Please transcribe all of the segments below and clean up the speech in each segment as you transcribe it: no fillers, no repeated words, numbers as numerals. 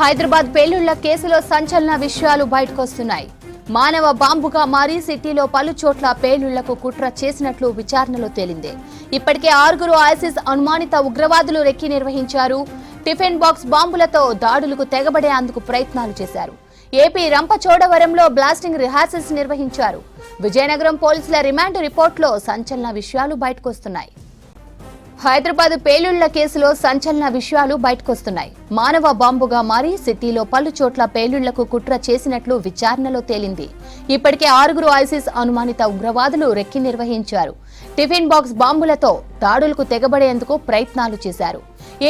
హైదరాబాద్ పేలుళ్ల కేసులో సంచలన విషయాలు బయటకొస్తున్నాయి. మానవ బాంబుగా మారి సిటీలో పలు చోట్ల పేలుళ్లకు కుట్ర చేసినట్లు విచారణలో తేలింది. ఇప్పటికే 6 ఐసిస్ అనుమానిత ఉగ్రవాదులు రెక్కి నిర్వహించారు. టిఫిన్ బాక్స్ బాంబులతో దాడులకు తెగబడేందుకు ప్రయత్నాలు చేశారు. ఏపీ రంపచోడవరంలో బ్లాస్టింగ్ రిహార్సల్స్ నిర్వహించారు. విజయనగరం పోలీసుల రిమాండ్ రిపోర్టులో సంచలన విషయాలు బయటకొస్తున్నాయి. హైదరాబాద్ పేలుళ్ల కేసులో సంచలన విషయాలు బయటకొస్తున్నాయి. మానవ బాంబుగా మారి సిటీలో పలు చోట్ల పేలుళ్లకు కుట్ర చేసినట్లు విచారణలో తేలింది. ఇప్పటికే 6 ఐసిస్ అనుమానిత ఉగ్రవాదులు రెక్కి నిర్వహించారు. టిఫిన్ బాక్స్ బాంబులతో దాడులకు తెగబడేందుకు ప్రయత్నాలు చేశారు.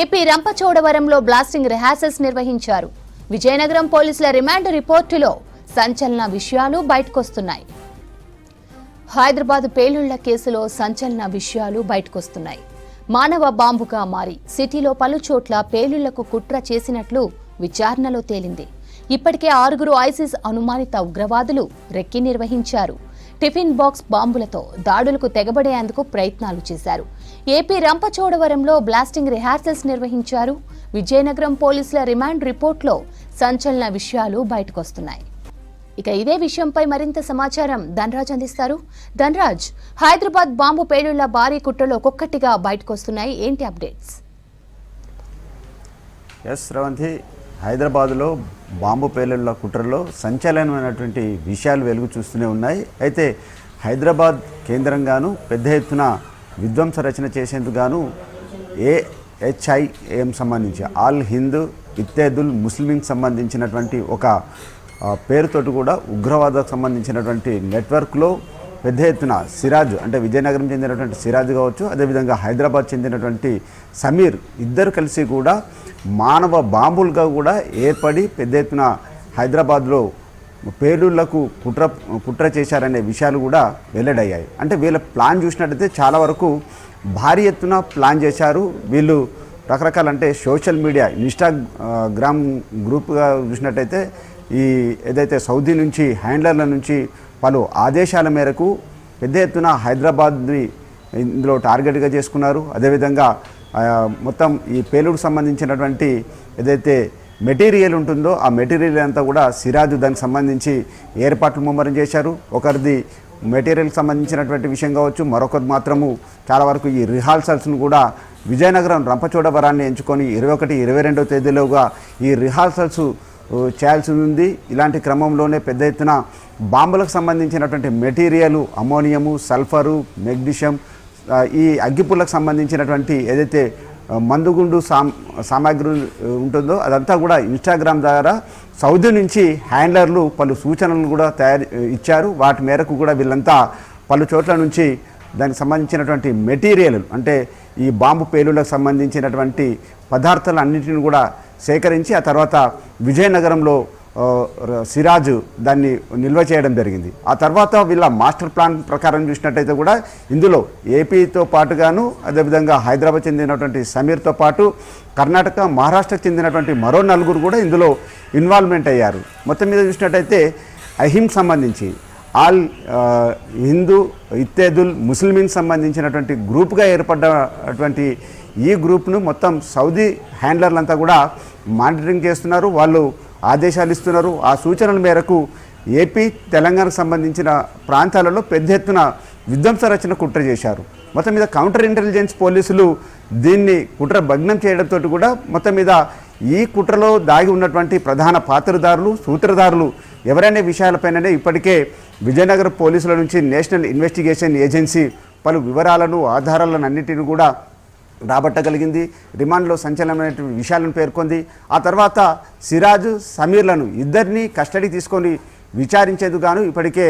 ఏపీ రంపచోడవరంలో బ్లాస్టింగ్ రిహార్సల్స్ నిర్వహించారు. విజయనగరం పోలీసుల రిమాండ్ రిపోర్టులో సంచలన విషయాలు బయటకొస్తున్నాయి. హైదరాబాద్ పేలుళ్ల కేసులో సంచలన విషయాలు బయటకొస్తున్నాయి. మానవ బాంబుగా మారి సిటీలో పలు చోట్ల పేలుళ్లకు కుట్ర చేసినట్లు విచారణలో తేలింది. ఇప్పటికే 6 ఐసిస్ అనుమానిత ఉగ్రవాదులు రెక్కి నిర్వహించారు. టిఫిన్ బాక్స్ బాంబులతో దాడులకు తెగబడేందుకు ప్రయత్నాలు చేశారు. ఏపీ రంపచోడవరంలో బ్లాస్టింగ్ రిహార్సల్స్ నిర్వహించారు. విజయనగరం పోలీసుల రిమాండ్ రిపోర్టులో సంచలన విషయాలు బయటకొస్తున్నాయి. ఇక ఇదే విషయంపై మరింత సమాచారం ధనరాజ్ అందిస్తారు. ధనరాజ్, హైదరాబాద్ బాంబు పేలుళ్ల భారీ కుట్రలో ఒక్కొక్కటిగా బయటకొస్తున్నాయి, ఏంటి అప్డేట్స్? రవంతి, హైదరాబాద్లో బాంబు పేలుళ్ల కుట్రలో సంచలనమైనటువంటి విషయాలు వెలుగు చూస్తూనే ఉన్నాయి. అయితే హైదరాబాద్ కేంద్రంగాను పెద్ద ఎత్తున విధ్వంస రచన చేసేందుకు గాను AHIM సంబంధించి ఆల్ హిందూ ఇత్తేదుల్ ముస్లింకి సంబంధించినటువంటి ఒక పేరుతోటి కూడా ఉగ్రవాదకు సంబంధించినటువంటి నెట్వర్క్లో పెద్ద ఎత్తున సిరాజ్, అంటే విజయనగరం చెందినటువంటి సిరాజ్ కావచ్చు, అదేవిధంగా హైదరాబాద్ చెందినటువంటి సమీర్, ఇద్దరు కలిసి కూడా మానవ బాంబులుగా కూడా ఏర్పడి పెద్ద ఎత్తున హైదరాబాద్లో పేలుళ్లకు కుట్ర చేశారనే విషయాలు కూడా వెల్లడయ్యాయి. అంటే వీళ్ళ ప్లాన్ చూసినట్టయితే చాలా వరకు భారీ ఎత్తున ప్లాన్ చేశారు. వీళ్ళు రకరకాల, అంటే సోషల్ మీడియా ఇన్స్టాగ్రామ్ గ్రూప్గా చూసినట్టయితే ఈ ఏదైతే సౌదీ నుంచి హ్యాండ్లర్ల నుంచి పలు ఆదేశాల మేరకు పెద్ద ఎత్తున హైదరాబాద్ని ఇందులో టార్గెట్గా చేసుకున్నారు. అదేవిధంగా మొత్తం ఈ పేలుడుకు సంబంధించినటువంటి ఏదైతే మెటీరియల్ ఉంటుందో ఆ మెటీరియల్ అంతా కూడా సిరాజు దానికి సంబంధించి ఏర్పాట్లు ముమ్మరం చేశారు. ఒకరిది మెటీరియల్కి సంబంధించినటువంటి విషయం కావచ్చు, మరొకరు మాత్రము చాలా వరకు ఈ రిహార్సల్స్ను కూడా విజయనగరం రంపచోడవరాన్ని ఎంచుకొని 21, 22వ తేదీలోగా ఈ రిహార్సల్స్ చేయాల్సి ఉంది. ఇలాంటి క్రమంలోనే పెద్ద ఎత్తున బాంబులకు సంబంధించినటువంటి మెటీరియల్, అమోనియము, సల్ఫరు, మెగ్నీషియం, ఈ అగ్గిపుల్లకు సంబంధించినటువంటి ఏదైతే మందుగుండు సామాగ్రి ఉంటుందో అదంతా కూడా ఇన్స్టాగ్రామ్ ద్వారా సౌదీ నుంచి హ్యాండ్లర్లు పలు సూచనలు కూడా ఇచ్చారు. వాటి మేరకు కూడా వీళ్ళంతా పలు చోట్ల నుంచి దానికి సంబంధించినటువంటి మెటీరియల్, అంటే ఈ బాంబు పేలులకు సంబంధించినటువంటి పదార్థాలన్నింటిని కూడా సేకరించి ఆ తర్వాత విజయనగరంలో సిరాజ్ దాన్ని నిల్వ చేయడం జరిగింది. ఆ తర్వాత వీళ్ళ మాస్టర్ ప్లాన్ ప్రకారం చూసినట్టయితే కూడా ఇందులో ఏపీతో పాటుగాను, అదేవిధంగా హైదరాబాద్ చెందినటువంటి సమీర్తో పాటు కర్ణాటక, మహారాష్ట్రకు చెందినటువంటి మరో 4 కూడా ఇందులో ఇన్వాల్వ్మెంట్ అయ్యారు. మొత్తం మీద చూసినట్టయితే అహిం సంబంధించి ఆల్ హిందూ ఇత్తేదుల్ ముస్లింకి సంబంధించినటువంటి గ్రూప్గా ఏర్పడ్డటువంటి ఈ గ్రూప్ను మొత్తం సౌదీ హ్యాండ్లర్లంతా కూడా మానిటరింగ్ చేస్తున్నారు. వాళ్ళు ఆదేశాలు ఇస్తున్నారు. ఆ సూచనల మేరకు ఏపీ, తెలంగాణకు సంబంధించిన ప్రాంతాలలో పెద్ద ఎత్తున విధ్వంస రచన కుట్ర చేశారు. మొత్తం మీద కౌంటర్ ఇంటెలిజెన్స్ పోలీసులు దీన్ని కుట్ర భగ్నం చేయడంతో కూడా మొత్తం మీద ఈ కుట్రలో దాగి ఉన్నటువంటి ప్రధాన పాత్రదారులు, సూత్రధారులు ఎవరైనా విషయాలపైననే ఇప్పటికే విజయనగరం పోలీసుల నుంచి నేషనల్ ఇన్వెస్టిగేషన్ ఏజెన్సీ పలు వివరాలను, ఆధారాలను అన్నింటినీ కూడా రాబట్టగలిగింది. రిమాండ్లో సంచలనమైనటువంటి విషయాలను పేర్కొంది. ఆ తర్వాత సిరాజు, సమీర్లను ఇద్దరిని కస్టడీకి తీసుకొని విచారించేందుకు గాను ఇప్పటికే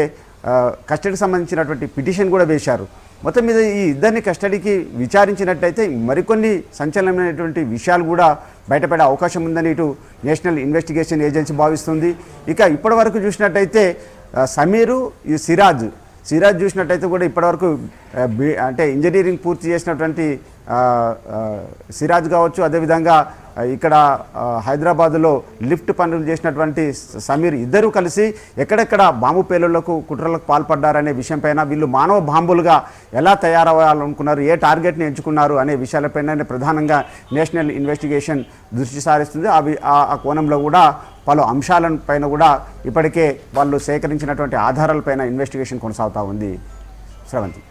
కస్టడీకి సంబంధించినటువంటి పిటిషన్ కూడా వేశారు. మొత్తం మీద ఈ ఇద్దరిని కస్టడీకి విచారించినట్టయితే మరికొన్ని సంచలనమైనటువంటి విషయాలు కూడా బయటపడే అవకాశం ఉందని ఇటు నేషనల్ ఇన్వెస్టిగేషన్ ఏజెన్సీ భావిస్తుంది. ఇక ఇప్పటి వరకు చూసినట్టయితే సమీరు, ఈ సిరాజ్ చూసినట్టయితే కూడా ఇప్పటివరకు అంటే ఇంజనీరింగ్ పూర్తి చేసినటువంటి సిరాజ్ కావచ్చు, అదేవిధంగా ఇక్కడ హైదరాబాదులో లిఫ్ట్ పనులు చేసినటువంటి సమీర్ ఇద్దరూ కలిసి ఎక్కడెక్కడ బాంబు పేలుళ్లకు కుట్రలకు పాల్పడ్డారనే విషయంపైన వీళ్ళు మానవ బాంబులుగా ఎలా తయారవ్వాలనుకున్నారు, ఏ టార్గెట్ని ఎంచుకున్నారు అనే విషయాలపైన ప్రధానంగా నేషనల్ ఇన్వెస్టిగేషన్ దృష్టి సారిస్తుంది. ఆ కోణంలో కూడా పలు అంశాలపైన కూడా ఇప్పటికే వాళ్ళు సేకరించినటువంటి ఆధారాలపైన ఇన్వెస్టిగేషన్ కొనసాగుతూ ఉంది. స్రవంతి.